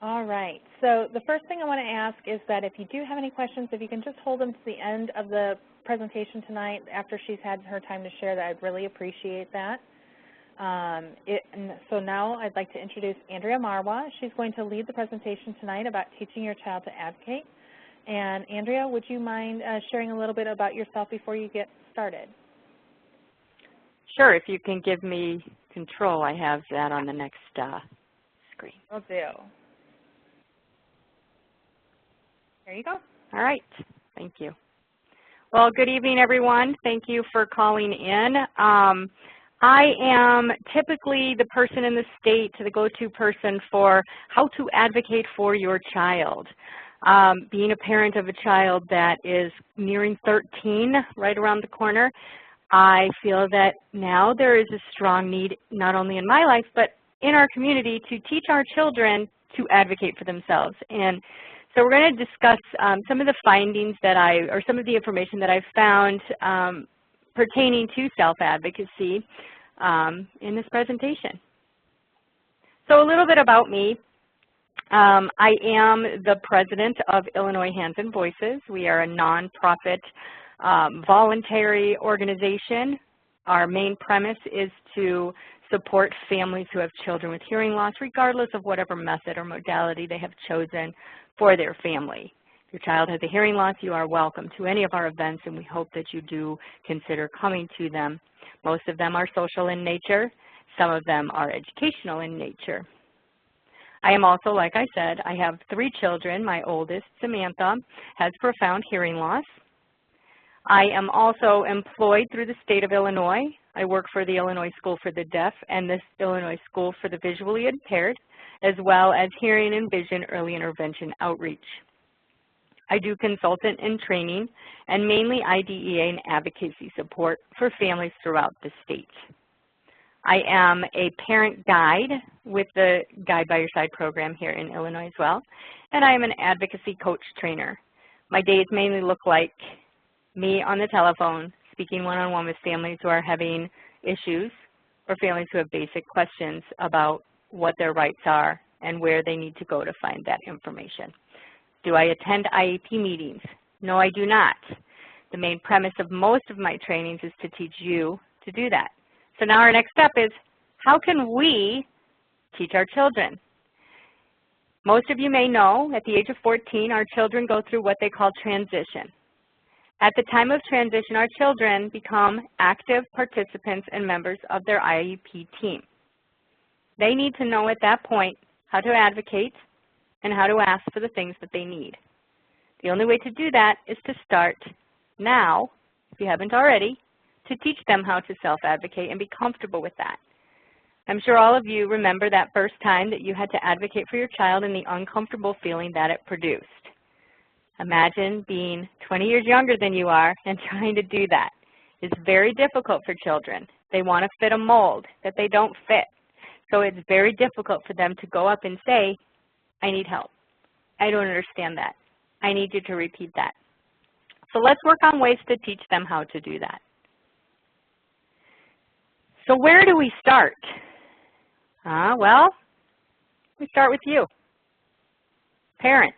All right. So the first thing I want to ask is that if you do have any questions, if you can just hold them to the end of the presentation tonight after she's had her time to share, that I'd really appreciate that. So now I'd like to introduce Andrea Marwa. She's going to lead the presentation tonight about teaching your child to advocate. And Andrea, would you mind sharing a little bit about yourself before you get started? Sure. If you can give me control, I have that on the next screen. Will do. There you go. All right. Thank you. Well, good evening, everyone. Thank you for calling in. I am typically the person in the state, the go-to person for how to advocate for your child. Being a parent of a child that is nearing 13, right around the corner, I feel that now there is a strong need, not only in my life, but in our community, to teach our children to advocate for themselves. And so we're going to discuss some of the findings that or some of the information that I've found pertaining to self-advocacy in this presentation. So a little bit about me. I am the president of Illinois Hands and Voices. We are a nonprofit voluntary organization. Our main premise is to support families who have children with hearing loss, regardless of whatever method or modality they have chosen for their family. If your child has a hearing loss, you are welcome to any of our events, and we hope that you do consider coming to them. Most of them are social in nature. Some of them are educational in nature. I am also, like I said, I have 3 children. My oldest, Samantha, has profound hearing loss. I am also employed through the state of Illinois. I work for the Illinois School for the Deaf and the Illinois School for the Visually Impaired, as well as Hearing and Vision Early Intervention Outreach. I do consultant and training and mainly IDEA and advocacy support for families throughout the state. I am a parent guide with the Guide by Your Side program here in Illinois as well, and I am an advocacy coach trainer. My days mainly look like me on the telephone speaking one-on-one with families who are having issues or families who have basic questions about what their rights are and where they need to go to find that information. Do I attend IEP meetings? No, I do not. The main premise of most of my trainings is to teach you to do that. So now our next step is, how can we teach our children? Most of you may know at the age of 14, our children go through what they call transition. At the time of transition, our children become active participants and members of their IEP team. They need to know at that point how to advocate and how to ask for the things that they need. The only way to do that is to start now, if you haven't already, to teach them how to self-advocate and be comfortable with that. I'm sure all of you remember that first time that you had to advocate for your child and the uncomfortable feeling that it produced. Imagine being 20 years younger than you are and trying to do that. It's very difficult for children. They want to fit a mold that they don't fit. So it's very difficult for them to go up and say, I need help. I don't understand that. I need you to repeat that. So let's work on ways to teach them how to do that. So where do we start? Well, we start with you. Parents.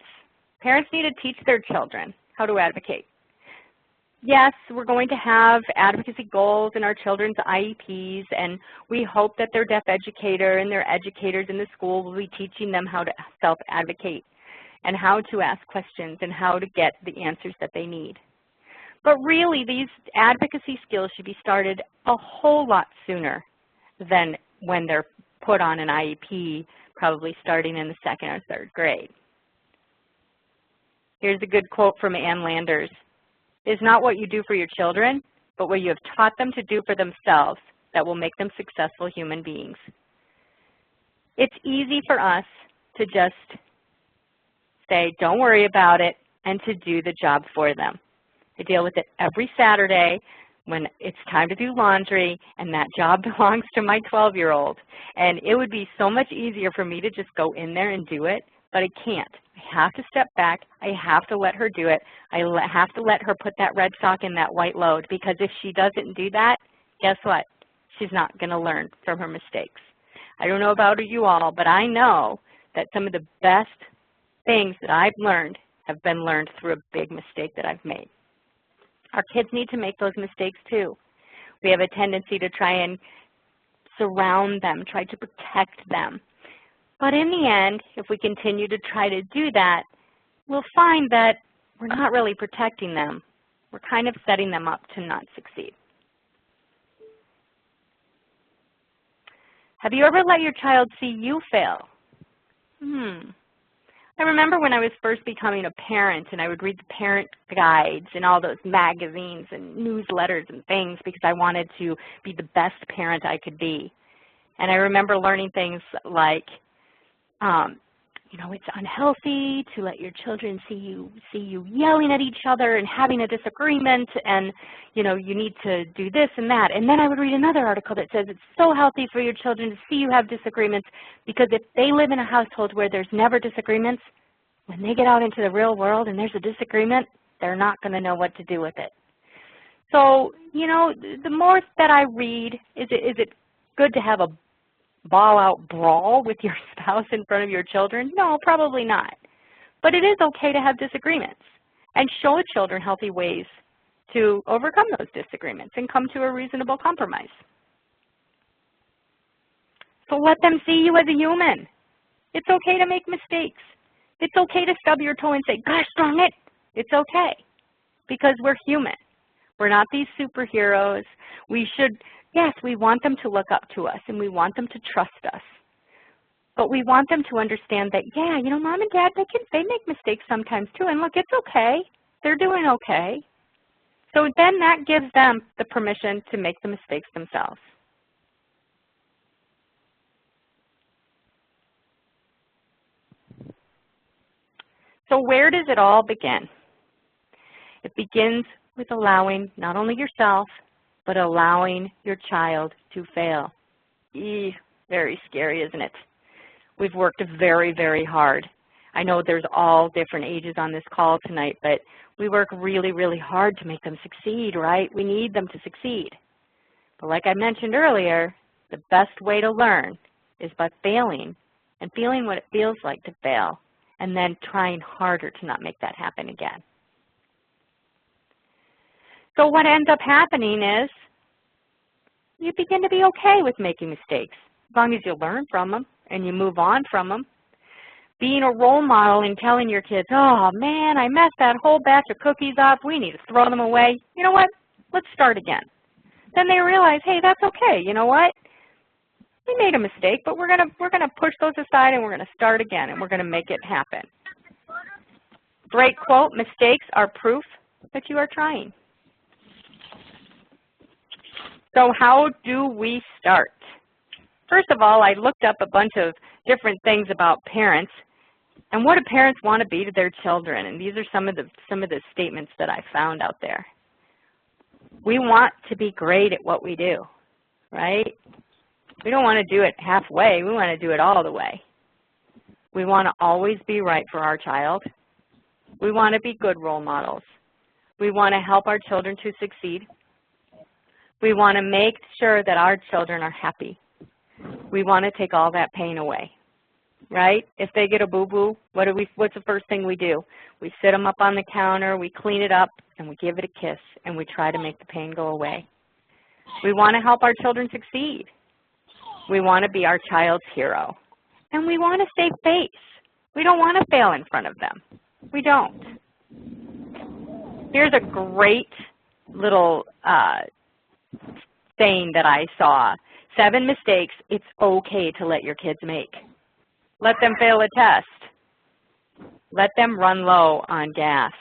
Parents need to teach their children how to advocate. Yes, we're going to have advocacy goals in our children's IEPs, and we hope that their deaf educator and their educators in the school will be teaching them how to self-advocate and how to ask questions and how to get the answers that they need. But really, these advocacy skills should be started a whole lot sooner than when they're put on an IEP, probably starting in the 2nd or 3rd grade. Here's a good quote from Ann Landers. It's not what you do for your children, but what you have taught them to do for themselves that will make them successful human beings. It's easy for us to just say, don't worry about it, and to do the job for them. I deal with it every Saturday when it's time to do laundry, and that job belongs to my 12-year-old. And it would be so much easier for me to just go in there and do it, but I can't. I have to step back. I have to let her do it. I have to let her put that red sock in that white load, because if she doesn't do that, guess what? She's not going to learn from her mistakes. I don't know about you all, but I know that some of the best things that I've learned have been learned through a big mistake that I've made. Our kids need to make those mistakes too. We have a tendency to try and surround them, try to protect them. But in the end, if we continue to try to do that, we'll find that we're not really protecting them. We're kind of setting them up to not succeed. Have you ever let your child see you fail? I remember when I was first becoming a parent and I would read the parent guides and all those magazines and newsletters and things because I wanted to be the best parent I could be. And I remember learning things like, you know, it's unhealthy to let your children see you yelling at each other and having a disagreement, and you know, you need to do this and that. And then I would read another article that says it's so healthy for your children to see you have disagreements, because if they live in a household where there's never disagreements, when they get out into the real world and there's a disagreement, they're not going to know what to do with it. So, you know, the more that I read, is it good to have a ball-out brawl with your spouse in front of your children? No, probably not. But it is okay to have disagreements and show children healthy ways to overcome those disagreements and come to a reasonable compromise. So let them see you as a human. It's okay to make mistakes. It's okay to stub your toe and say, gosh darn it. It's okay, because we're human. We're not these superheroes. We should, yes, we want them to look up to us and we want them to trust us. But we want them to understand that, yeah, you know, mom and dad, they make mistakes sometimes too. And look, it's okay. They're doing okay. So then that gives them the permission to make the mistakes themselves. So where does it all begin? It begins with allowing not only yourself, but allowing your child to fail. Very scary, isn't it? We've worked very, very hard. I know there's all different ages on this call tonight, but we work really, really hard to make them succeed, right? We need them to succeed. But like I mentioned earlier, the best way to learn is by failing and feeling what it feels like to fail, and then trying harder to not make that happen again. So what ends up happening is you begin to be okay with making mistakes, as long as you learn from them and you move on from them. Being a role model and telling your kids, oh man, I messed that whole batch of cookies up, we need to throw them away. You know what, let's start again. Then they realize, hey, that's okay, you know what? We made a mistake, but we're gonna push those aside and we're gonna start again and we're gonna make it happen. Great quote, mistakes are proof that you are trying. So how do we start? First of all, I looked up a bunch of different things about parents and what do parents want to be to their children, and these are some of the statements that I found out there. We want to be great at what we do, right? We don't want to do it halfway. We want to do it all the way. We want to always be right for our child. We want to be good role models. We want to help our children to succeed. We want to make sure that our children are happy. We want to take all that pain away, right? If they get a boo-boo, what's the first thing we do? We sit them up on the counter, we clean it up, and we give it a kiss, and we try to make the pain go away. We want to help our children succeed. We want to be our child's hero. And we want to save face. We don't want to fail in front of them. We don't. Here's a great little saying that I saw. 7 mistakes it's okay to let your kids make. Let them fail a test. Let them run low on gas.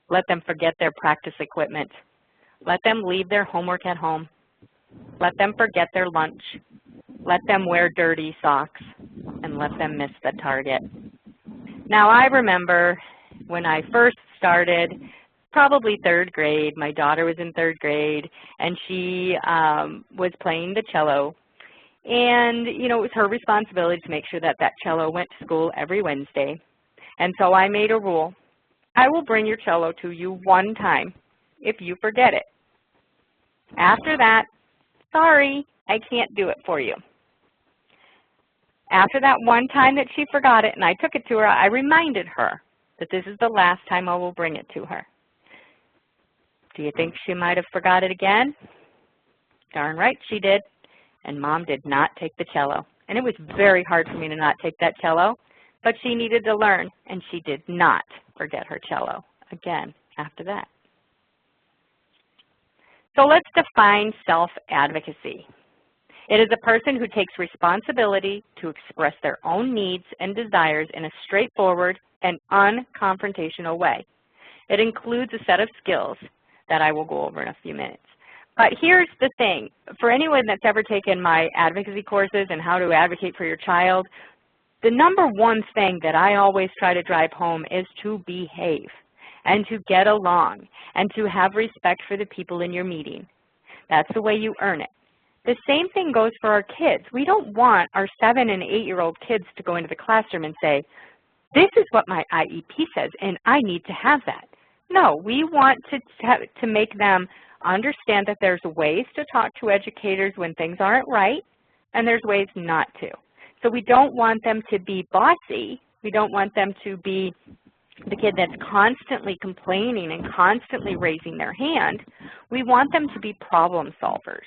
Let them forget their practice equipment. Let them leave their homework at home. Let them forget their lunch. Let them wear dirty socks. And let them miss the target. Now I remember when I first started, probably 3rd grade, my daughter was in 3rd grade, and she was playing the cello. And, you know, it was her responsibility to make sure that that cello went to school every Wednesday. And so I made a rule. I will bring your cello to you 1 time if you forget it. After that, sorry, I can't do it for you. After that one time that she forgot it and I took it to her, I reminded her that this is the last time I will bring it to her. Do you think she might have forgot it again? Darn right she did. And Mom did not take the cello. And it was very hard for me to not take that cello, but she needed to learn, and she did not forget her cello again after that. So let's define self-advocacy. It is a person who takes responsibility to express their own needs and desires in a straightforward and unconfrontational way. It includes a set of skills that I will go over in a few minutes. But here's the thing. For anyone that's ever taken my advocacy courses and how to advocate for your child, the number one thing that I always try to drive home is to behave and to get along and to have respect for the people in your meeting. That's the way you earn it. The same thing goes for our kids. We don't want our 7- and 8-year-old kids to go into the classroom and say, this is what my IEP says, and I need to have that. No, we want to make them understand that there's ways to talk to educators when things aren't right, and there's ways not to. So we don't want them to be bossy. We don't want them to be the kid that's constantly complaining and constantly raising their hand. We want them to be problem solvers.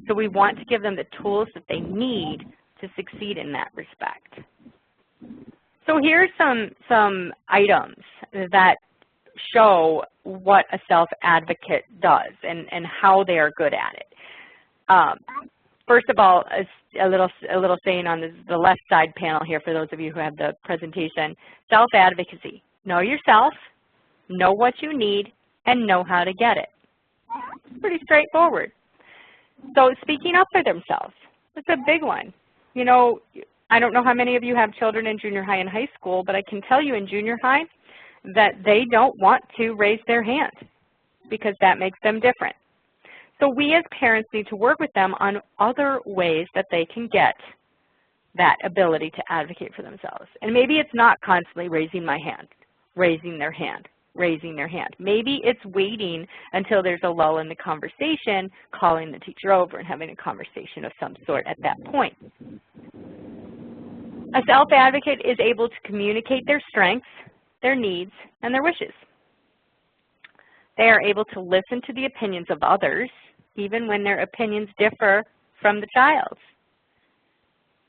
So we want to give them the tools that they need to succeed in that respect. So here's some items that show what a self-advocate does and how they are good at it. First of all, a little saying on the left side panel here for those of you who have the presentation, self-advocacy. Know yourself, know what you need, and know how to get it. Pretty straightforward. So speaking up for themselves, that's a big one. You know, I don't know how many of you have children in junior high and high school, but I can tell you in junior high that they don't want to raise their hand because that makes them different. So we as parents need to work with them on other ways that they can get that ability to advocate for themselves. And maybe it's not constantly raising my hand, raising their hand, raising their hand. Maybe it's waiting until there's a lull in the conversation, calling the teacher over and having a conversation of some sort at that point. A self-advocate is able to communicate their strengths, their needs, and their wishes. They are able to listen to the opinions of others, even when their opinions differ from the child's.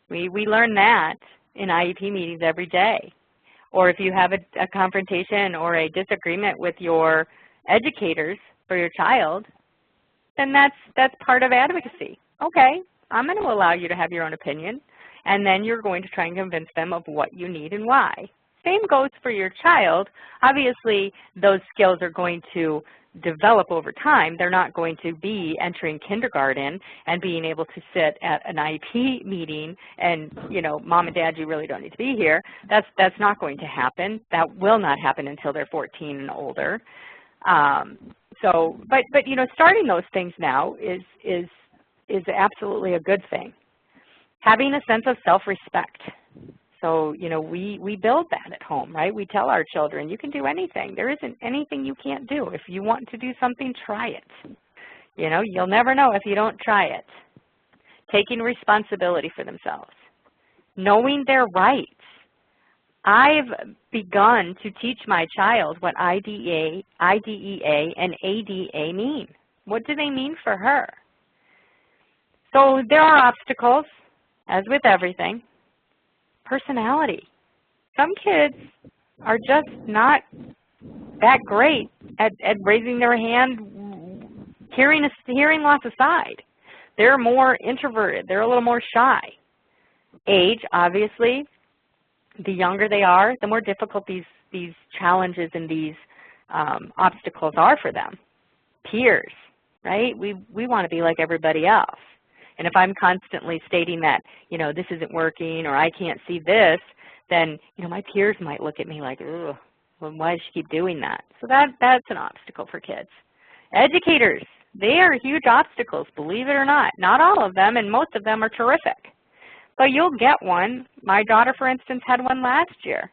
We learn that in IEP meetings every day. Or if you have a confrontation or a disagreement with your educators for your child, then that's part of advocacy. Okay, I'm going to allow you to have your own opinion, and then you're going to try and convince them of what you need and why. Same goes for your child. Obviously, those skills are going to develop over time. They're not going to be entering kindergarten and being able to sit at an IEP meeting and, you know, Mom and Dad, you really don't need to be here. That's not going to happen. That will not happen until they're 14 and older. But you know, starting those things now is absolutely a good thing. Having a sense of self-respect. So, you know, we build that at home, right? We tell our children, you can do anything. There isn't anything you can't do. If you want to do something, try it. You know, you'll never know if you don't try it. Taking responsibility for themselves. Knowing their rights. I've begun to teach my child what IDEA and ADA mean. What do they mean for her? So there are obstacles, as with everything. Personality. Some kids are just not that great at raising their hand, hearing loss aside. They're more introverted. They're a little more shy. Age, obviously, the younger they are, the more difficult these challenges and these obstacles are for them. Peers, right? We want to be like everybody else. And if I'm constantly stating that, you know, this isn't working or I can't see this, then, you know, my peers might look at me like, ugh, well, why does she keep doing that? So that's an obstacle for kids. Educators, they are huge obstacles, believe it or not. Not all of them, and most of them are terrific. But you'll get one. My daughter, for instance, had one last year.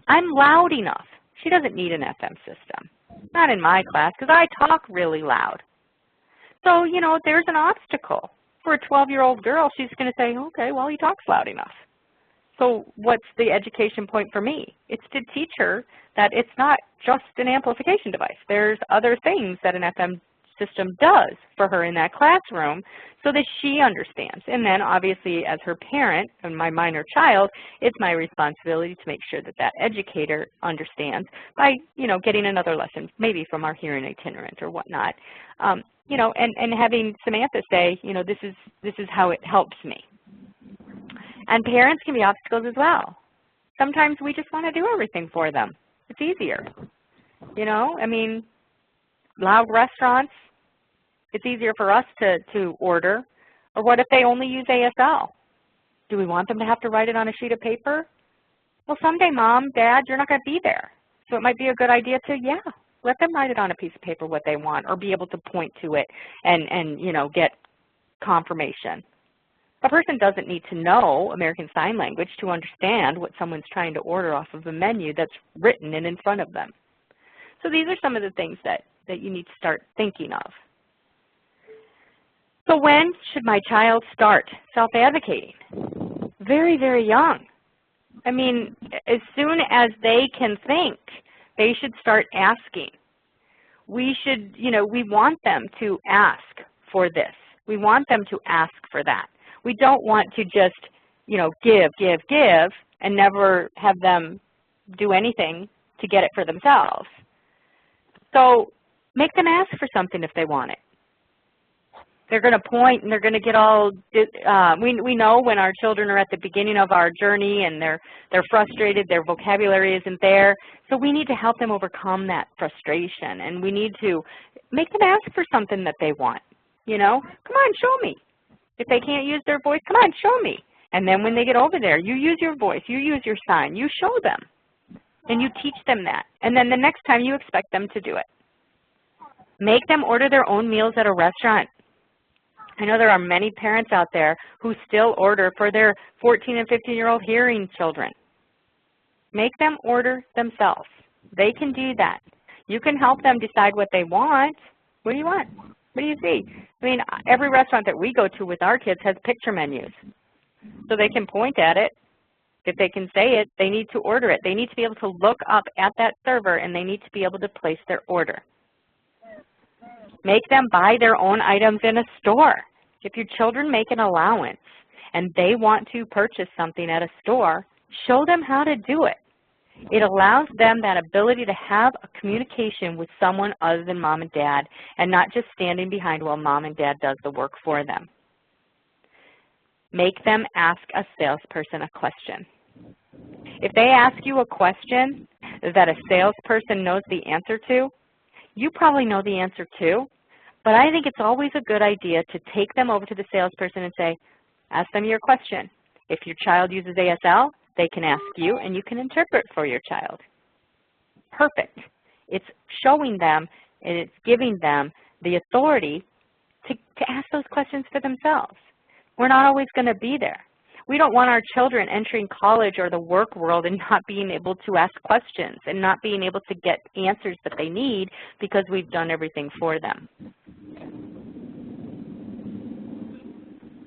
I'm loud enough. She doesn't need an FM system. Not in my class, because I talk really loud. So, you know, there's an obstacle. For a 12-year-old girl, she's going to say, okay, well, he talks loud enough. So what's the education point for me? It's to teach her that it's not just an amplification device. There's other things that an FM system does for her in that classroom so that she understands. And then obviously as her parent and my minor child, it's my responsibility to make sure that that educator understands by, getting another lesson, maybe from our hearing itinerant or whatnot. And having Samantha say, this is how it helps me. And parents can be obstacles as well. Sometimes we just want to do everything for them. It's easier. Loud restaurants, it's easier for us to order. Or what if they only use ASL? Do we want them to have to write it on a sheet of paper? Well, someday, Mom, Dad, you're not going to be there. So it might be a good idea to, let them write it on a piece of paper what they want, or be able to point to it and get confirmation. A person doesn't need to know American Sign Language to understand what someone's trying to order off of a menu that's written and in front of them. So these are some of the things that you need to start thinking of. So when should my child start self-advocating? Very, very young. As soon as they can think, they should start asking. We want them to ask for this. We want them to ask for that. We don't want to just, give, and never have them do anything to get it for themselves. So make them ask for something if they want it. They're going to point and they're going to get all, we know when our children are at the beginning of our journey and they're frustrated, their vocabulary isn't there. So we need to help them overcome that frustration, and we need to make them ask for something that they want. Come on, show me. If they can't use their voice, come on, show me. And then when they get over there, you use your voice, you use your sign, you show them, and you teach them that. And then the next time you expect them to do it. Make them order their own meals at a restaurant. I know there are many parents out there who still order for their 14 and 15-year-old hearing children. Make them order themselves. They can do that. You can help them decide what they want. What do you want? What do you see? Every restaurant that we go to with our kids has picture menus. So they can point at it. If they can say it, they need to order it. They need to be able to look up at that server, and they need to be able to place their order. Make them buy their own items in a store. If your children make an allowance and they want to purchase something at a store, show them how to do it. It allows them that ability to have a communication with someone other than Mom and Dad, and not just standing behind while Mom and Dad does the work for them. Make them ask a salesperson a question. If they ask you a question that a salesperson knows the answer to, you probably know the answer too, but I think it's always a good idea to take them over to the salesperson and say, ask them your question. If your child uses ASL, they can ask you and you can interpret for your child. Perfect. It's showing them and it's giving them the authority to ask those questions for themselves. We're not always going to be there. We don't want our children entering college or the work world and not being able to ask questions and not being able to get answers that they need because we've done everything for them.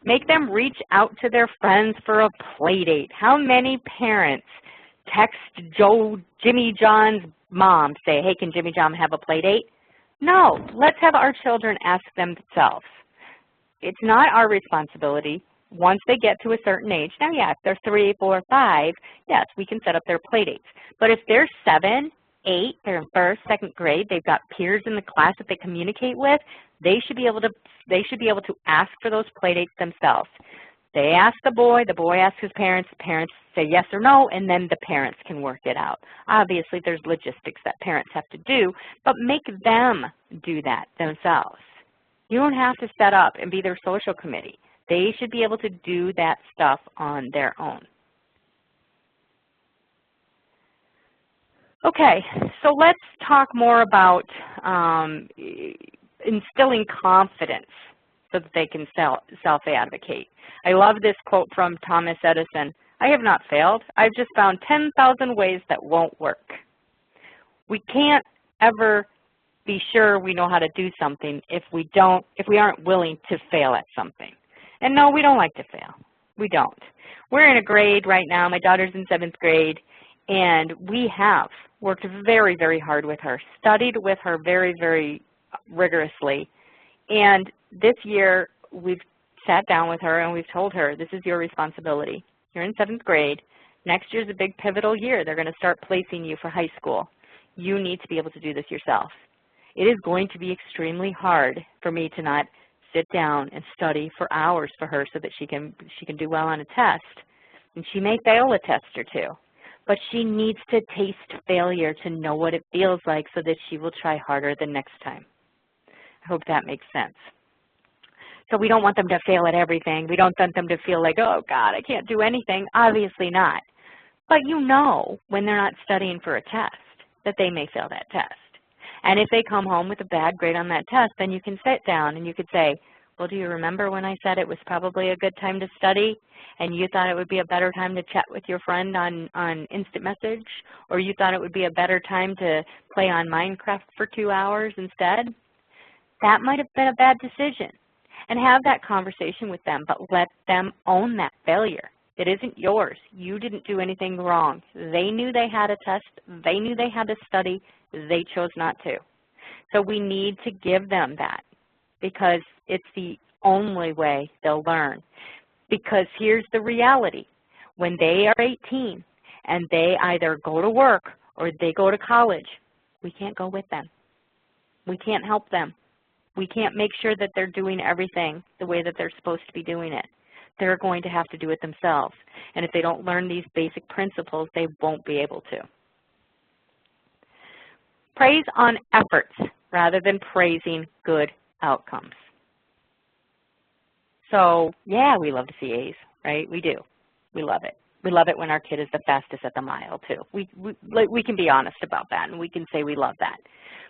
Make them reach out to their friends for a play date. How many parents text Jimmy John's mom, say, hey, can Jimmy John have a play date? No, let's have our children ask themselves. It's not our responsibility. Once they get to a certain age, now yes, they're 3, 4, 5, yes, we can set up their play dates. But if they're 7, 8, they're in 1st, 2nd grade, they've got peers in the class that they communicate with, they should be able to ask for those play dates themselves. They ask the boy asks his parents say yes or no, and then the parents can work it out. Obviously, there's logistics that parents have to do, but make them do that themselves. You don't have to set up and be their social committee. They should be able to do that stuff on their own. Okay, so let's talk more about instilling confidence so that they can self-advocate. I love this quote from Thomas Edison. I have not failed. I've just found 10,000 ways that won't work. We can't ever be sure we know how to do something if we aren't willing to fail at something. And no, we don't like to fail. We don't. We're in a grade right now. My daughter's in 7th grade, and we have worked very, very hard with her, studied with her very, very rigorously. And this year, we've sat down with her and we've told her, this is your responsibility. You're in 7th grade. Next year's a big pivotal year. They're going to start placing you for high school. You need to be able to do this yourself. It is going to be extremely hard for me to not sit down and study for hours for her so that she can do well on a test. And she may fail a test or two, but she needs to taste failure to know what it feels like so that she will try harder the next time. I hope that makes sense. So we don't want them to fail at everything. We don't want them to feel like, oh, God, I can't do anything. Obviously not. But you know when they're not studying for a test that they may fail that test. And if they come home with a bad grade on that test, then you can sit down and you could say, well, do you remember when I said it was probably a good time to study and you thought it would be a better time to chat with your friend on instant message, or you thought it would be a better time to play on Minecraft for 2 hours instead? That might have been a bad decision. And have that conversation with them, but let them own that failure. It isn't yours. You didn't do anything wrong. They knew they had a test. They knew they had to study. They chose not to. So we need to give them that because it's the only way they'll learn. Because here's the reality. When they are 18 and they either go to work or they go to college, we can't go with them. We can't help them. We can't make sure that they're doing everything the way that they're supposed to be doing it. They're going to have to do it themselves. And if they don't learn these basic principles, they won't be able to. Praise on efforts rather than praising good outcomes. So, yeah, we love to see A's, right? We do. We love it. We love it when our kid is the fastest at the mile, too. We can be honest about that, and we can say we love that.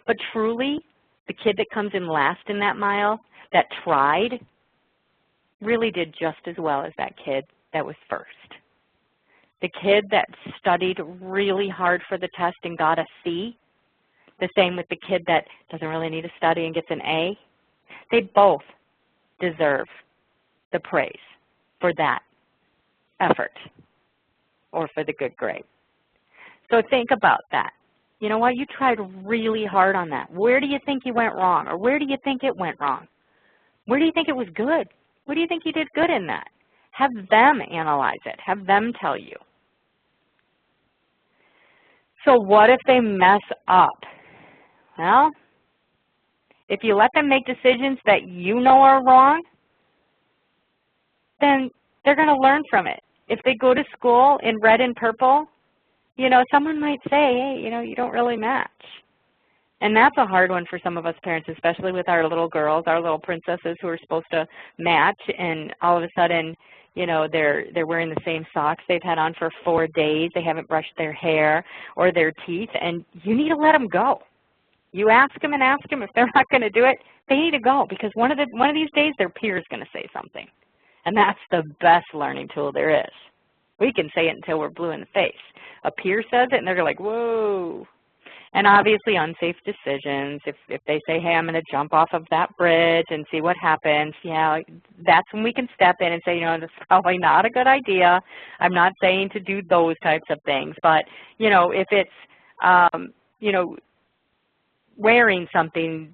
But truly, the kid that comes in last in that mile, that tried, really did just as well as that kid that was first. The kid that studied really hard for the test and got a C, the same with the kid that doesn't really need to study and gets an A, they both deserve the praise for that effort or for the good grade. So think about that. You know what? You tried really hard on that. Where do you think you went wrong? Or where do you think it went wrong? Where do you think it was good? Where do you think you did good in that? Have them analyze it. Have them tell you. So what if they mess up? Well, if you let them make decisions that you know are wrong, then they're going to learn from it. If they go to school in red and purple, you know, someone might say, hey, you know, you don't really match. And that's a hard one for some of us parents, especially with our little girls, our little princesses who are supposed to match, and all of a sudden, you know, they're wearing the same socks they've had on for 4 days. They haven't brushed their hair or their teeth, and you need to let them go. You ask them and ask them. If they're not going to do it, they need to go, because one of these days their peer is going to say something. And that's the best learning tool there is. We can say it until we're blue in the face. A peer says it, and they're like, whoa. And obviously unsafe decisions. If they say, hey, I'm going to jump off of that bridge and see what happens, yeah, that's when we can step in and say, you know, this is probably not a good idea. I'm not saying to do those types of things. But, you know, if it's, you know, wearing something,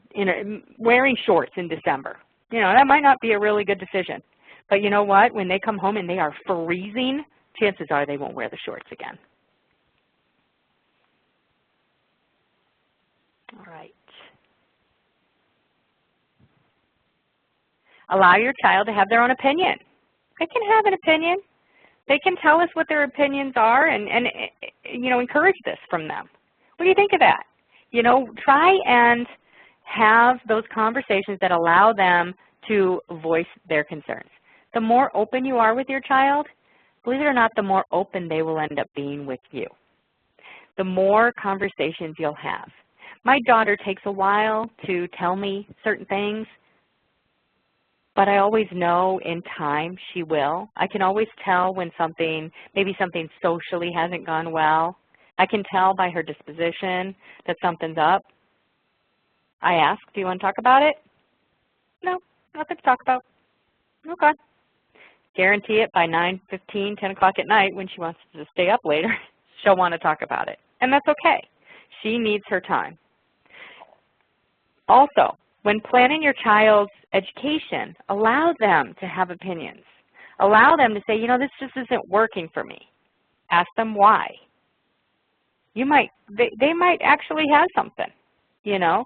wearing shorts in December, you know, that might not be a really good decision. But you know what? When they come home and they are freezing, chances are they won't wear the shorts again. All right. Allow your child to have their own opinion. They can have an opinion. They can tell us what their opinions are and you know, encourage this from them. What do you think of that? You know, try and have those conversations that allow them to voice their concerns. The more open you are with your child, believe it or not, the more open they will end up being with you. The more conversations you'll have. My daughter takes a while to tell me certain things, but I always know in time she will. I can always tell when something, maybe something socially hasn't gone well. I can tell by her disposition that something's up. I ask, do you want to talk about it? No, nothing to talk about. Okay. guarantee it by 9:15, 10 o'clock at night when she wants to stay up later, she'll want to talk about it. And that's okay. She needs her time. Also, when planning your child's education, allow them to have opinions. Allow them to say, you know, this just isn't working for me. Ask them why. They might actually have something, you know.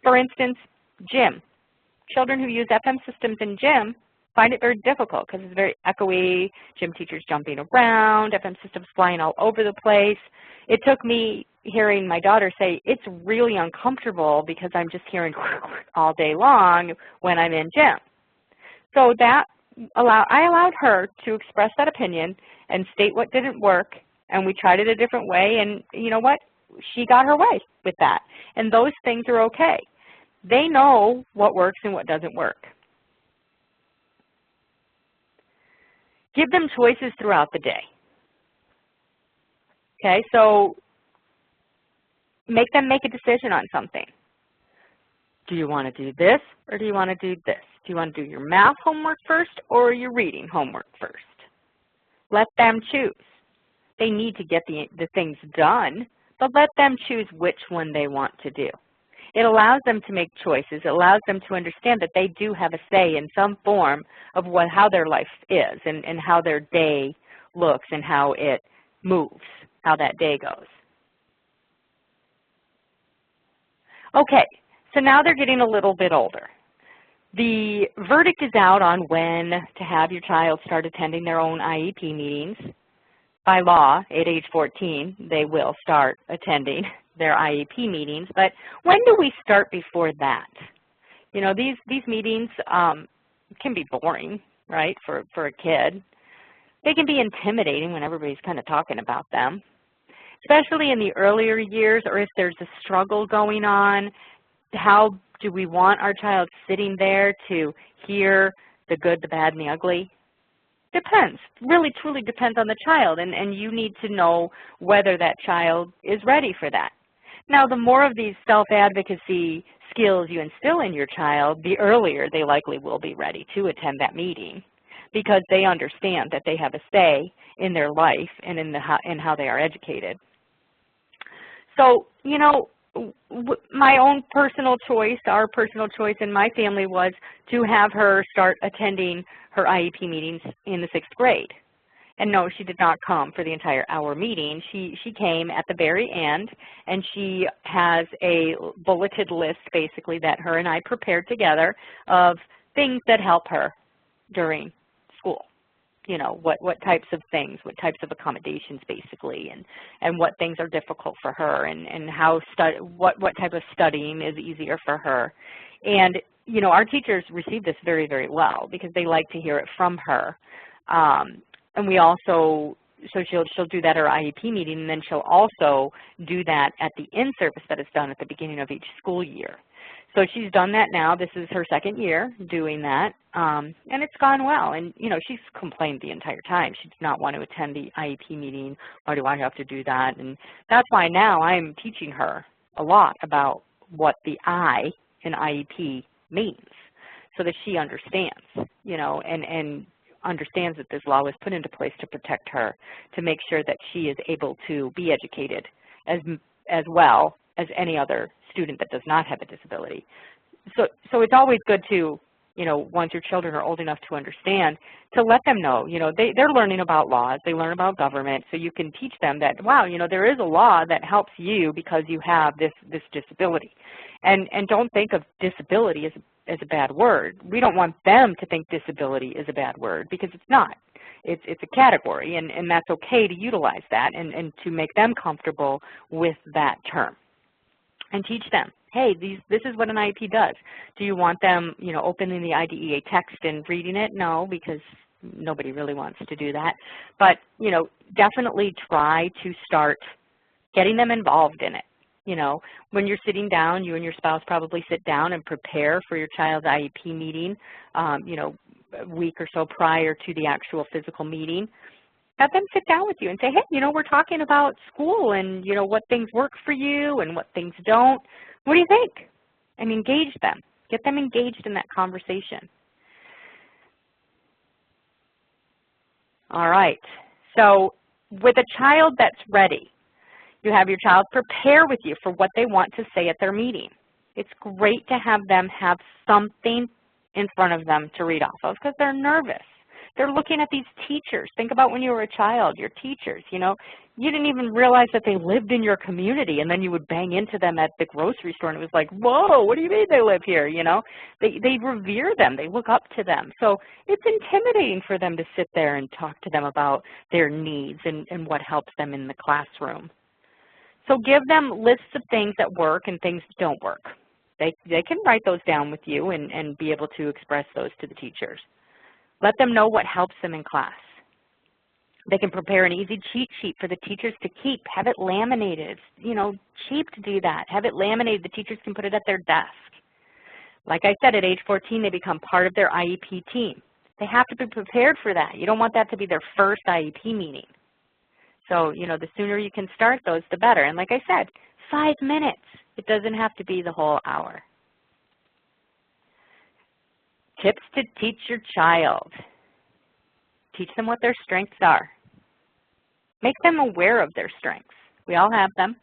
For instance, gym. Children who use FM systems in gym find it very difficult because it's very echoey, gym teachers jumping around, FM systems flying all over the place. It took me hearing my daughter say, it's really uncomfortable because I'm just hearing all day long when I'm in gym. So that I allowed her to express that opinion and state what didn't work, and we tried it a different way, and you know what? She got her way with that. And those things are okay. They know what works and what doesn't work. Give them choices throughout the day. Okay, so make them make a decision on something. Do you want to do this or do you want to do this? Do you want to do your math homework first or your reading homework first? Let them choose. They need to get the things done, but let them choose which one they want to do. It allows them to make choices. It allows them to understand that they do have a say in some form of how their life is and how their day looks and how it moves, how that day goes. Okay, so now they're getting a little bit older. The verdict is out on when to have your child start attending their own IEP meetings. By law, at age 14, they will start attending their IEP meetings, but when do we start before that? You know, these meetings can be boring, right, for a kid. They can be intimidating when everybody's kind of talking about them, especially in the earlier years, or if there's a struggle going on. How do we want our child sitting there to hear the good, the bad, and the ugly? Depends. Really, truly depends on the child, and you need to know whether that child is ready for that. Now, the more of these self-advocacy skills you instill in your child, the earlier they likely will be ready to attend that meeting because they understand that they have a say in their life and in how they are educated. So, you know, my own personal choice, our personal choice in my family was to have her start attending her IEP meetings in the 6th grade. And no, she did not come for the entire hour meeting. She came at the very end, and she has a bulleted list basically that her and I prepared together of things that help her during school. You know, what types of things, what types of accommodations basically, and what things are difficult for her, and what type of studying is easier for her. And, you know, our teachers receive this very, very well because they like to hear it from her. And we also, so she'll do that at her IEP meeting, and then she'll also do that at the in-service that is done at the beginning of each school year. So she's done that now. This is her 2nd year doing that, and it's gone well. And, you know, she's complained the entire time. She did not want to attend the IEP meeting. Why do I have to do that? And that's why now I'm teaching her a lot about what the I in IEP means so that she understands, you know, and understands that this law was put into place to protect her, to make sure that she is able to be educated as well as any other student that does not have a disability. So it's always good to, you know, once your children are old enough to understand, to let them know, you know, they're learning about laws, they learn about government, so you can teach them that, wow, you know, there is a law that helps you because you have this disability. And don't think of disability as a bad word. We don't want them to think disability is a bad word because it's not. It's a category, and that's okay to utilize that and to make them comfortable with that term. And teach them, hey, this is what an IEP does. Do you want them, you know, opening the IDEA text and reading it? No, because nobody really wants to do that. But, you know, definitely try to start getting them involved in it. You know, when you're sitting down, you and your spouse probably sit down and prepare for your child's IEP meeting, you know, a week or so prior to the actual physical meeting. Have them sit down with you and say, hey, you know, we're talking about school and, you know, what things work for you and what things don't. What do you think? And engage them. Get them engaged in that conversation. All right. So with a child that's ready, you have your child prepare with you for what they want to say at their meeting. It's great to have them have something in front of them to read off of because they're nervous. They're looking at these teachers. Think about when you were a child, your teachers, you know. You didn't even realize that they lived in your community, and then you would bang into them at the grocery store, and it was like, whoa, what do you mean they live here, you know? They revere them. They look up to them. So it's intimidating for them to sit there and talk to them about their needs and what helps them in the classroom. So give them lists of things that work and things that don't work. They can write those down with you and be able to express those to the teachers. Let them know what helps them in class. They can prepare an easy cheat sheet for the teachers to keep. Have it laminated. It's, you know, cheap to do that. Have it laminated. The teachers can put it at their desk. Like I said, at age 14, they become part of their IEP team. They have to be prepared for that. You don't want that to be their first IEP meeting. So, you know, the sooner you can start those, the better. And like I said, 5 minutes. It doesn't have to be the whole hour. Tips to teach your child. Teach them what their strengths are. Make them aware of their strengths. We all have them.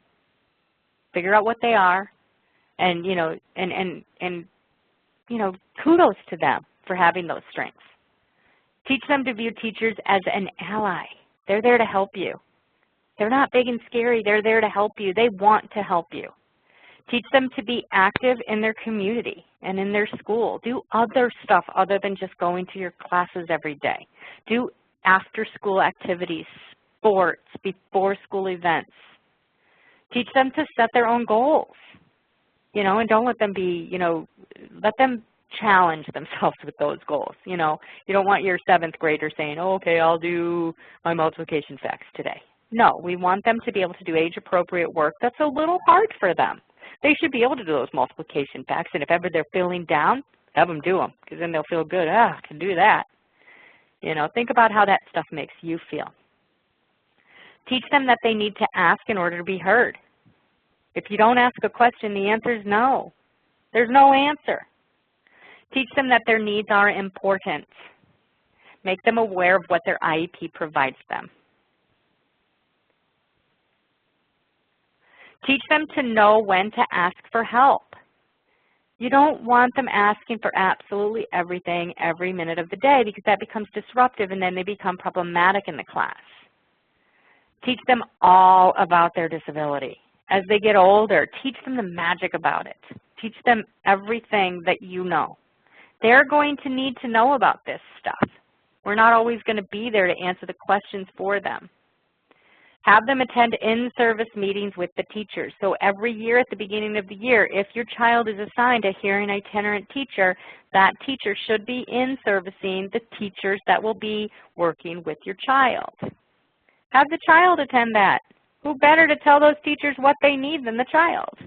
Figure out what they are, and you know, kudos to them for having those strengths. Teach them to view teachers as an ally. They're there to help you. They're not big and scary. They're there to help you. They want to help you. Teach them to be active in their community and in their school. Do other stuff other than just going to your classes every day. Do after-school activities, sports, before-school events. Teach them to set their own goals, you know, and don't let them be, you know, let them challenge themselves with those goals. You know, you don't want your 7th grader saying, oh, okay, I'll do my multiplication facts today. No, we want them to be able to do age-appropriate work that's a little hard for them. They should be able to do those multiplication facts, and if ever they're feeling down, have them do them, because then they'll feel good. Ah, I can do that. You know, think about how that stuff makes you feel. Teach them that they need to ask in order to be heard. If you don't ask a question, the answer is no. There's no answer. Teach them that their needs are important. Make them aware of what their IEP provides them. Teach them to know when to ask for help. You don't want them asking for absolutely everything every minute of the day because that becomes disruptive and then they become problematic in the class. Teach them all about their disability. As they get older, teach them the magic about it. Teach them everything that you know. They're going to need to know about this stuff. We're not always going to be there to answer the questions for them. Have them attend in-service meetings with the teachers. So every year at the beginning of the year, if your child is assigned a hearing itinerant teacher, that teacher should be in-servicing the teachers that will be working with your child. Have the child attend that. Who better to tell those teachers what they need than the child?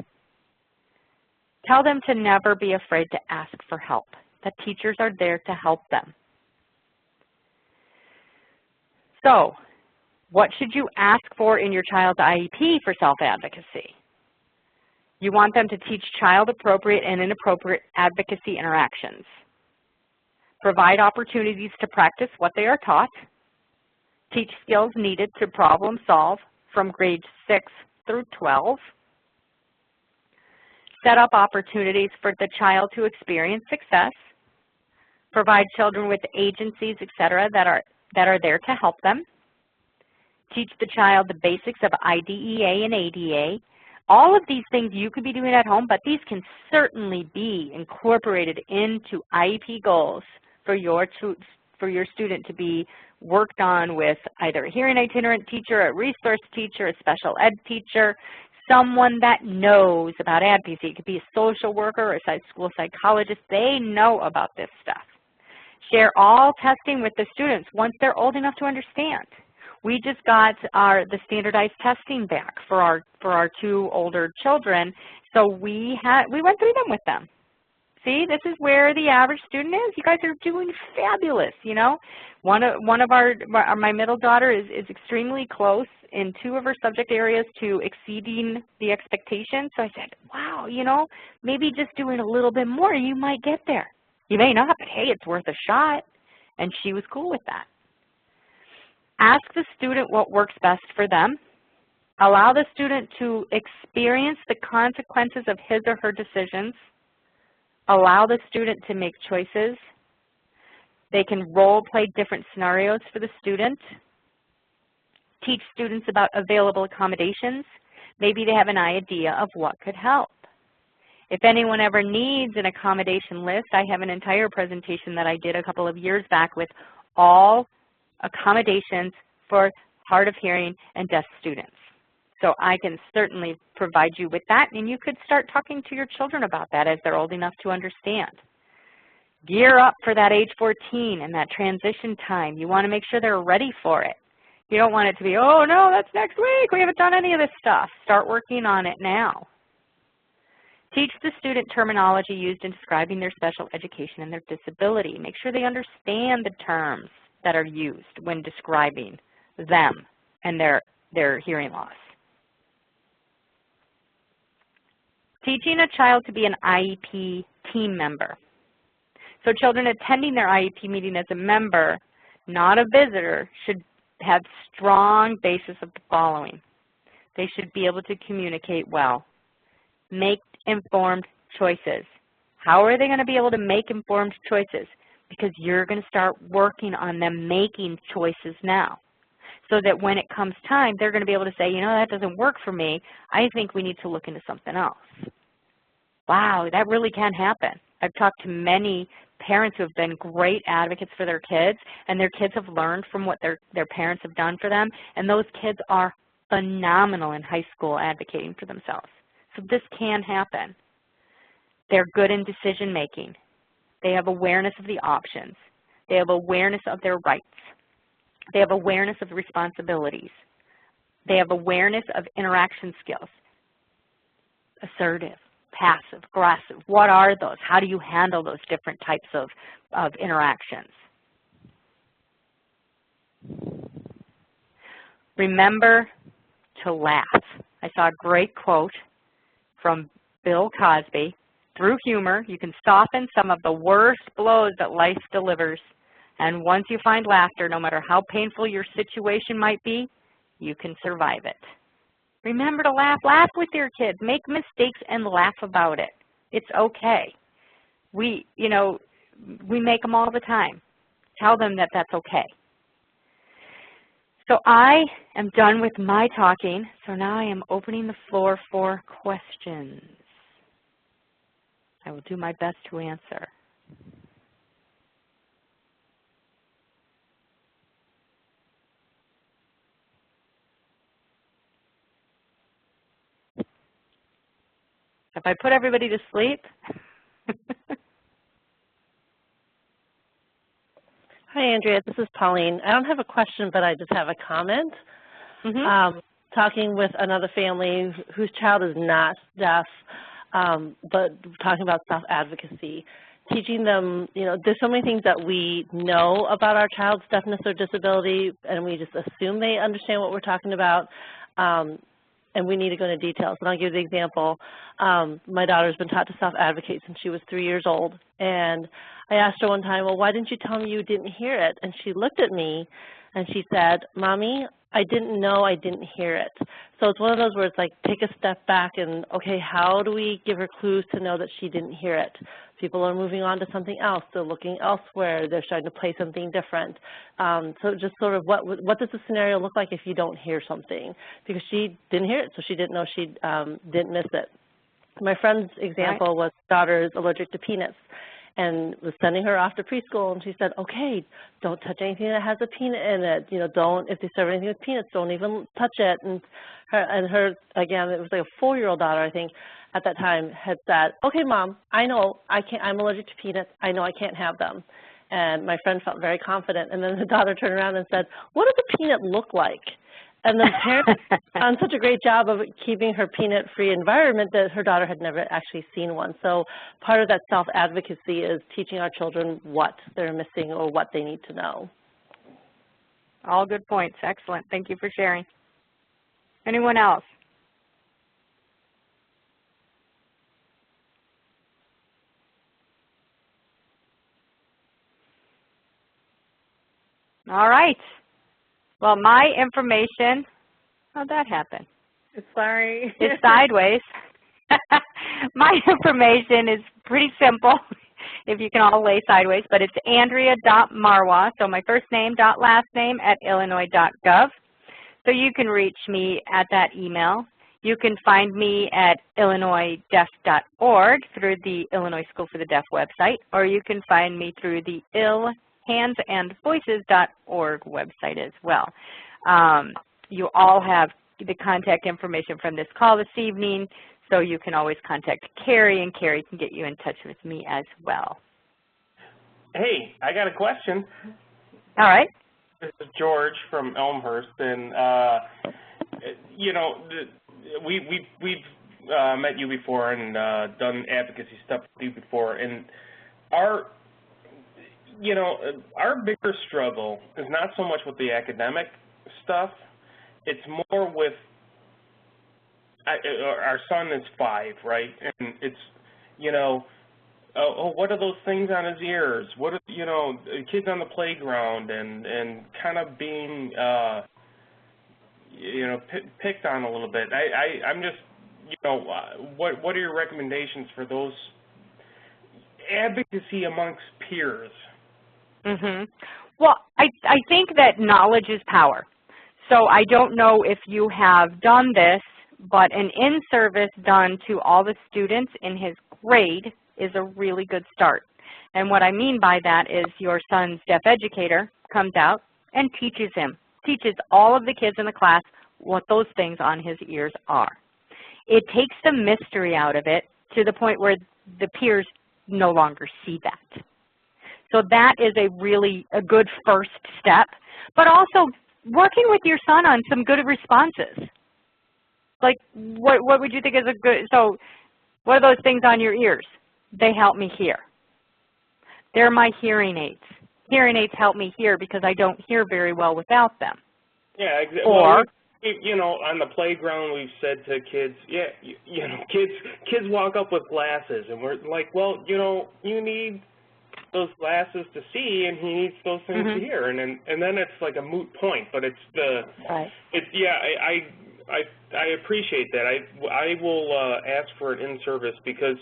Tell them to never be afraid to ask for help. The teachers are there to help them. So, what should you ask for in your child's IEP for self-advocacy? You want them to teach child-appropriate and inappropriate advocacy interactions. Provide opportunities to practice what they are taught. Teach skills needed to problem solve from grades 6 through 12. Set up opportunities for the child to experience success. Provide children with agencies, etc., that are there to help them. Teach the child the basics of IDEA and ADA. All of these things you could be doing at home, but these can certainly be incorporated into IEP goals for your student to be worked on with either a hearing itinerant teacher, a resource teacher, a special ed teacher, someone that knows about ADVOCACY. It could be a social worker or a school psychologist. They know about this stuff. Share all testing with the students once they're old enough to understand. We just got the standardized testing back for our 2 older children, so we went through them with them. See, this is where the average student is. You guys are doing fabulous, you know. My middle daughter is extremely close in 2 of her subject areas to exceeding the expectations. So I said, wow, you know, maybe just doing a little bit more, you might get there. You may not, but hey, it's worth a shot. And she was cool with that. Ask the student what works best for them. Allow the student to experience the consequences of his or her decisions. Allow the student to make choices. They can role play different scenarios for the student. Teach students about available accommodations. Maybe they have an idea of what could help. If anyone ever needs an accommodation list, I have an entire presentation that I did a couple of years back with all accommodations for hard of hearing and deaf students. So I can certainly provide you with that, and you could start talking to your children about that as they're old enough to understand. Gear up for that age 14 and that transition time. You want to make sure they're ready for it. You don't want it to be, oh no, that's next week, we haven't done any of this stuff. Start working on it now. Teach the student terminology used in describing their special education and their disability. Make sure they understand the terms that are used when describing them and their hearing loss. Teaching a child to be an IEP team member. So children attending their IEP meeting as a member, not a visitor, should have strong basis of the following. They should be able to communicate well. Make informed choices. How are they going to be able to make informed choices? Because you're going to start working on them making choices now, so that when it comes time, they're going to be able to say, you know, that doesn't work for me. I think we need to look into something else. Wow, that really can happen. I've talked to many parents who have been great advocates for their kids, and their kids have learned from what their parents have done for them, and those kids are phenomenal in high school advocating for themselves. So this can happen. They're good in decision making. They have awareness of the options. They have awareness of their rights. They have awareness of responsibilities. They have awareness of interaction skills. Assertive, passive, aggressive. What are those? How do you handle those different types of interactions? Remember to laugh. I saw a great quote from Bill Cosby. Through humor, you can soften some of the worst blows that life delivers. And once you find laughter, no matter how painful your situation might be, you can survive it. Remember to laugh. Laugh with your kids. Make mistakes and laugh about it. It's okay. We make them all the time. Tell them that that's okay. So I am done with my talking, so now I am opening the floor for questions. I will do my best to answer. Have I put everybody to sleep? Hi, Andrea. This is Pauline. I don't have a question, but I just have a comment. Talking with another family whose child is not deaf, but talking about self-advocacy, teaching them, there's so many things that we know about our child's deafness or disability, and we just assume they understand what we're talking about, and we need to go into details. And I'll give you the example. My daughter's been taught to self-advocate since she was 3 years old, and I asked her one time, well, why didn't you tell me you didn't hear it? And she looked at me and she said, Mommy, I didn't know I didn't hear it. So it's one of those where it's like, take a step back and, okay, how do we give her clues to know that she didn't hear it? People are moving on to something else. They're looking elsewhere. They're starting to play something different. So just sort of what does the scenario look like if you don't hear something? Because she didn't hear it, so she didn't know she didn't miss it. My friend's example was daughter's allergic to peanuts, and was sending her off to preschool, and she said, okay, don't touch anything that has a peanut in it. If they serve anything with peanuts, don't even touch it. And her again, it was like a 4-year-old daughter, I think, at that time, had said, okay, Mom, I know I'm allergic to peanuts. I know I can't have them. And my friend felt very confident. And then the daughter turned around and said, what does a peanut look like? And the parents done such a great job of keeping her peanut-free environment that her daughter had never actually seen one. So part of that self-advocacy is teaching our children what they're missing or what they need to know. All good points. Excellent. Thank you for sharing. Anyone else? All right. Well, my information, how'd that happen? Sorry. It's sideways. My information is pretty simple, if you can all lay sideways, but it's andrea.marwa, so my first name, last name, @illinois.gov. So you can reach me at that email. You can find me at illinoisdeaf.org through the Illinois School for the Deaf website, or you can find me through the illhandsandvoices.org website as well. You all have the contact information from this call this evening, so you can always contact Carrie, and Carrie can get you in touch with me as well. Hey, I got a question. All right. This is George from Elmhurst, and you know, we've met you before and done advocacy stuff with you before, and our bigger struggle is not so much with the academic stuff. It's more with our son is 5, right? And it's, oh, what are those things on his ears? What are, kids on the playground and kind of being, picked on a little bit. I'm just, what are your recommendations for those advocacy amongst peers? Well, I think that knowledge is power. So I don't know if you have done this, but an in-service done to all the students in his grade is a really good start. And what I mean by that is your son's deaf educator comes out and teaches all of the kids in the class what those things on his ears are. It takes the mystery out of it to the point where the peers no longer see that. So that is a good first step, but also working with your son on some good responses. Like, what would you think is a good, so what are those things on your ears? They help me hear. They're my hearing aids. Hearing aids help me hear because I don't hear very well without them. Yeah, exactly. Or, on the playground we've said to kids, kids walk up with glasses, and we're like, well, you need those glasses to see, and he needs those things to hear, and then it's like a moot point. But it's the, I appreciate that. I will ask for it in service because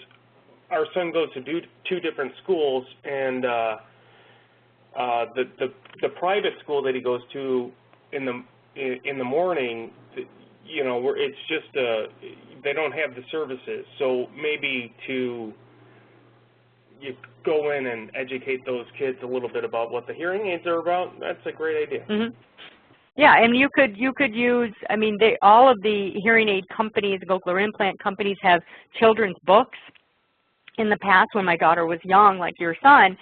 our son goes to 2 different schools, and the private school that he goes to in the morning, it's just they don't have the services. So maybe you go in and educate those kids a little bit about what the hearing aids are about. That's a great idea. Yeah, and you could use, all of the hearing aid companies, cochlear implant companies have children's books. In the past, when my daughter was young, like your son,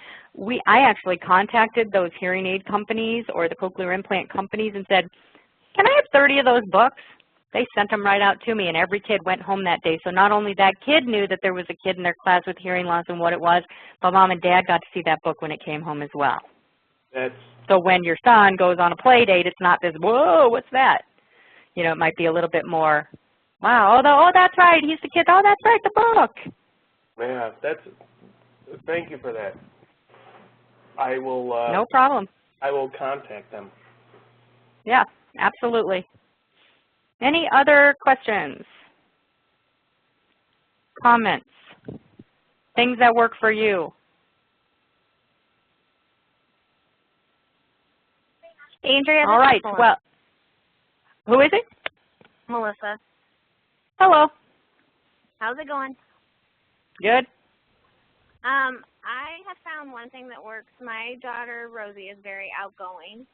I actually contacted those hearing aid companies or the cochlear implant companies and said, can I have 30 of those books? They sent them right out to me, and every kid went home that day. So not only that kid knew that there was a kid in their class with hearing loss and what it was, but Mom and Dad got to see that book when it came home as well. So when your son goes on a play date, it's not this, whoa, what's that? It might be a little bit more, wow, oh, that's right, he's the kid, oh, that's right, the book. Yeah, thank you for that. I will. No problem. I will contact them. Yeah, absolutely. Any other questions? Comments? Things that work for you? Andrea. All right. Well, who is it? Melissa. Hello. How's it going? Good. I have found one thing that works. My daughter, Rosie, is very outgoing.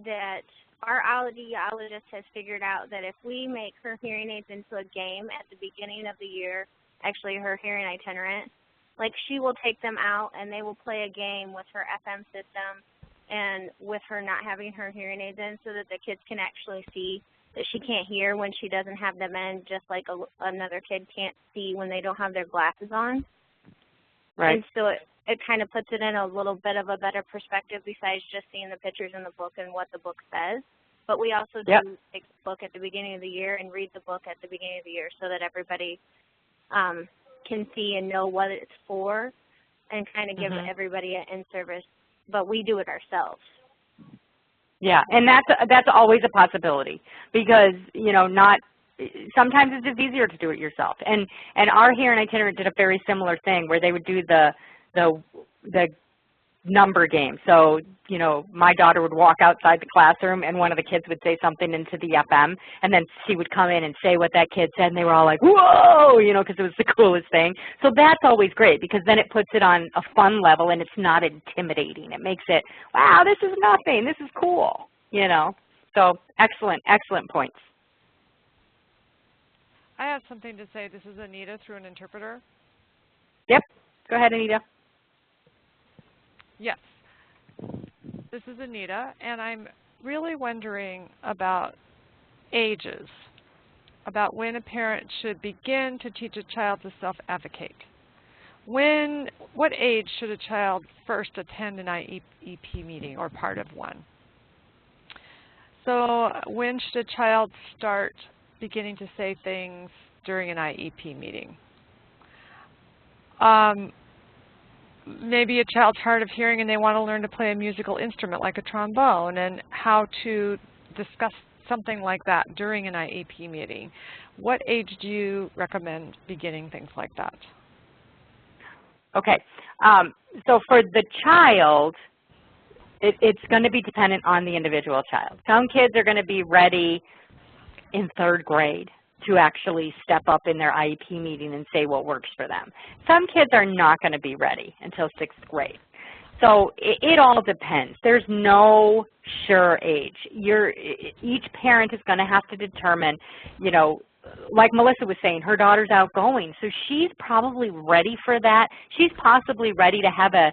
That our audiologist has figured out that if we make her hearing aids into a game at the beginning of the year, actually her hearing itinerant, like she will take them out and they will play a game with her FM system and with her not having her hearing aids in so that the kids can actually see that she can't hear when she doesn't have them in, just like another kid can't see when they don't have their glasses on. Right. And so it kind of puts it in a little bit of a better perspective besides just seeing the pictures in the book and what the book says. But we also do take the book at the beginning of the year and read the book at the beginning of the year so that everybody can see and know what it's for and kind of give everybody an in-service. But we do it ourselves. Yeah, and that's always a possibility because, you know, sometimes it's just easier to do it yourself. And our Hearing Itinerant did a very similar thing where they would do the number game. So, you know, my daughter would walk outside the classroom and one of the kids would say something into the FM, and then she would come in and say what that kid said, and they were all like, whoa, you know, because it was the coolest thing. So that's always great because then it puts it on a fun level and it's not intimidating. It makes it, wow, this is nothing. This is cool, you know. So excellent, excellent points. I have something to say. This is Anita through an interpreter. Yep. Go ahead, Anita. Yes. This is Anita, and I'm really wondering about ages, about when a parent should begin to teach a child to self-advocate. What age should a child first attend an IEP meeting or part of one? So when should a child start beginning to say things during an IEP meeting? Maybe a child's hard of hearing and they want to learn to play a musical instrument like a trombone, and how to discuss something like that during an IEP meeting. What age do you recommend beginning things like that? Okay. So for the child, it's going to be dependent on the individual child. Some kids are going to be ready in 3rd grade to actually step up in their IEP meeting and say what works for them. Some kids are not going to be ready until 6th grade. So it all depends. There's no sure age. Each parent is going to have to determine, you know, like Melissa was saying, her daughter's outgoing, so she's probably ready for that. She's possibly ready to have a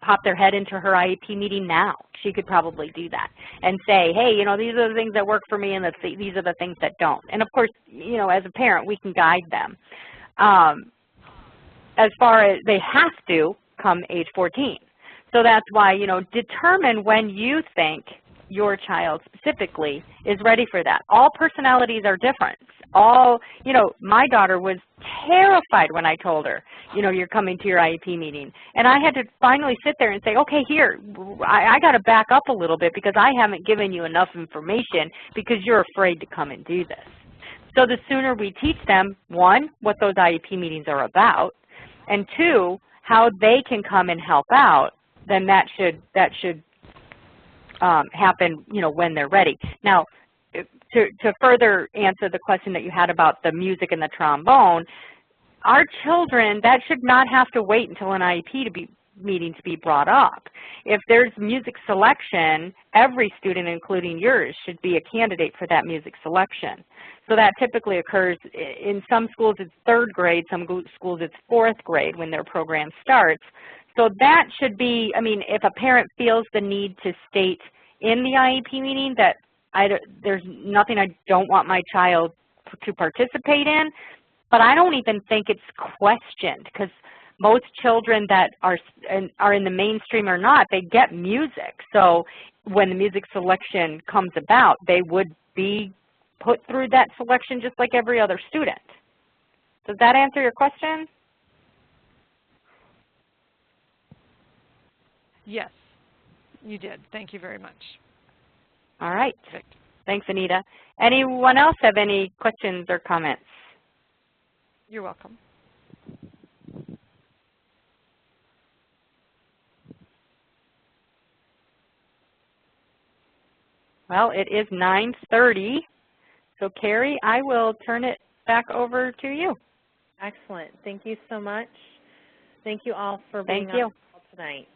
pop their head into her IEP meeting now. She could probably do that and say, hey, you know, these are the things that work for me and these are the things that don't. And of course, you know, as a parent, we can guide them. As far as they have to come age 14. So that's why, you know, determine when you think your child specifically is ready for that. All personalities are different. You know, my daughter was terrified when I told her, you know, you're coming to your IEP meeting. And I had to finally sit there and say, okay, here, I got to back up a little bit because I haven't given you enough information because you're afraid to come and do this. So the sooner we teach them, 1, what those IEP meetings are about, and 2, how they can come and help out, then that should happen, you know, when they're ready. Now, to further answer the question that you had about the music and the trombone, our children, that should not have to wait until an IEP meeting to be brought up. If there's music selection, every student, including yours, should be a candidate for that music selection. So that typically occurs in some schools it's 3rd grade, some schools it's 4th grade when their program starts. So that should be, I mean, if a parent feels the need to state in the IEP meeting that there's nothing I don't want my child to participate in, but I don't even think it's questioned because most children that are in the mainstream or not, they get music. So when the music selection comes about, they would be put through that selection just like every other student. Does that answer your question? Yes, you did. Thank you very much. All right. Thanks, Anita. Anyone else have any questions or comments? You're welcome. Well, it is 9:30. So, Carrie, I will turn it back over to you. Excellent. Thank you so much. Thank you all for being on the call tonight.